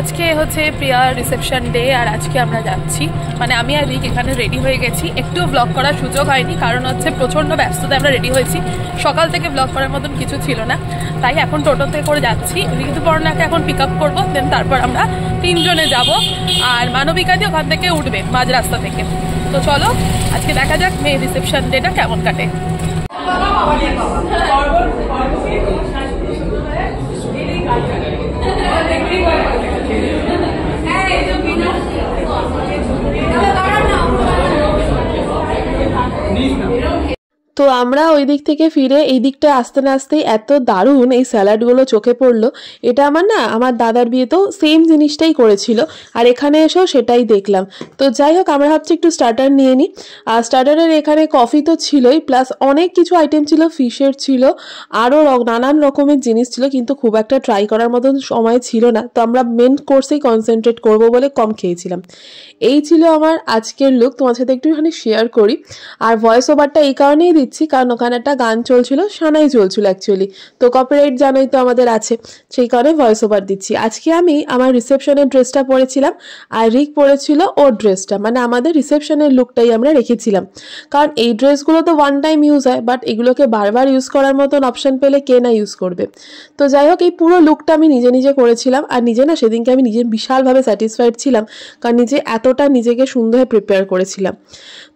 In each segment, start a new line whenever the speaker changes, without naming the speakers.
আজকে হচ্ছে প্রিয়ার রিসেপশন ডে আর আজকে আমরা যাচ্ছি, মানে আমি আর রিক এখানে রেডি হয়ে গেছি। একটু ব্লগ করার সুযোগ হয়নি, কারণ হচ্ছে প্রচণ্ড ব্যস্ততায় আমরা রেডি হয়েছি। সকাল থেকে ব্লগ করার মতন কিছু ছিল না, তাই এখন টোটোতে করে যাচ্ছি। ঋতুপর্ণাকে এখন পিক আপ করবো, দেন তারপর আমরা 3 জনে যাব। আর মানবিকাদি ওখান থেকে উঠবে মাঝ রাস্তা থেকে। তো চলো আজকে দেখা যাক মেয়ের রিসেপশন ডেটা কেমন কাটে।
তো আমরা ওই দিক থেকে ফিরে এই দিকটা আসতে না আসতেই এত দারুণ এই স্যালাডগুলো চোখে পড়লো। এটা আমার দাদার বিয়েতেও সেম জিনিসটাই করেছিল, আর এখানে এসেও সেটাই দেখলাম। তো যাই হোক, আমরা ভাবছি একটু স্টার্টার নিয়ে নিই। আর স্টার্টারের এখানে কফি তো ছিলই, প্লাস অনেক কিছু আইটেম ছিল, ফিশের ছিল, আরও নানান রকমের জিনিস ছিল, কিন্তু খুব একটা ট্রাই করার মতন সময় ছিল না। তো আমরা মেন কোর্সেই কনসেন্ট্রেট করব বলে কম খেয়েছিলাম। এই ছিল আমার আজকের লুক, তোমার সাথে একটুখানি শেয়ার করি। আর ভয়েস ওভারটা এই কারণেই দিচ্ছি, কারণ ওখানে একটা গান চলছিল, সানাই চলছিল অ্যাকচুয়ালি। তো কপিরাইট জানোই তো আমাদের আছে, সেই কারণে ভয়েস ওভার দিচ্ছি। আজকে আমি আমার রিসেপশনের ড্রেসটা পরেছিলাম, আর রিক পরেছিল ওর ড্রেসটা, মানে আমাদের রিসেপশনের লুকটাই আমরা রেখেছিলাম। কারণ এই ড্রেসগুলো তো ওয়ান টাইম ইউজ হয়, বাট এগুলোকে বারবার ইউজ করার মতন অপশন পেলে কে না ইউজ করবে। তো যাই হোক, এই পুরো লুকটা আমি নিজে নিজে করেছিলাম। আর নিজে না সেদিনকে আমি নিজে বিশালভাবে স্যাটিসফাইড ছিলাম, কারণ নিজে এতটা নিজেকে সুন্দরভাবে প্রিপেয়ার করেছিলাম।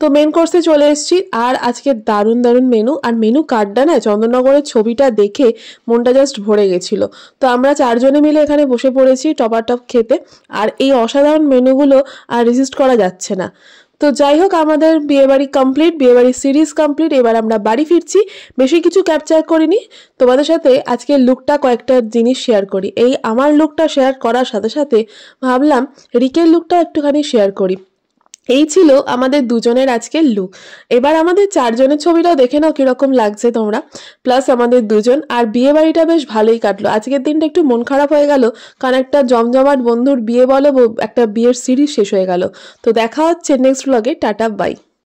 তো মেন কোর্সে চলে এসেছি, আর আজকে দারুণ দারুণ মেনু। আর মেনু কার্ডটা না চন্দননগরের ছবিটা দেখে মনটা জাস্ট ভরে গেছিলো। তো আমরা 4 জনে মিলে এখানে বসে পড়েছি টপার টপ খেতে, আর এই অসাধারণ মেনুগুলো আর রেজিস্ট করা যাচ্ছে না। তো যাই হোক, আমাদের বিয়েবাড়ি কমপ্লিট, বিয়েবাড়ির সিরিজ কমপ্লিট। এবার আমরা বাড়ি ফিরছি। বেশি কিছু ক্যাপচার করিনি, তোমাদের সাথে আজকে লুকটা কয়েকটা জিনিস শেয়ার করি। এই আমার লুকটা শেয়ার করার সাথে সাথে ভাবলাম রিকের লুকটা একটুখানি শেয়ার করি। এই ছিল আমাদের দুজনের আজকের লুক। এবার আমাদের 4 জনের ছবিটাও দেখে নাও কিরকম লাগছে তোমরা, প্লাস আমাদের দুজন। আর বিয়ে বাড়িটা বেশ ভালোই কাটলো। আজকের দিনটা একটু মন খারাপ হয়ে গেল, কারণ একটা জমজমাট বন্ধুর বিয়ে বলে একটা বিয়ের সিরিজ শেষ হয়ে গেল। তো দেখা হচ্ছে নেক্সট ব্লগে। Tata, by.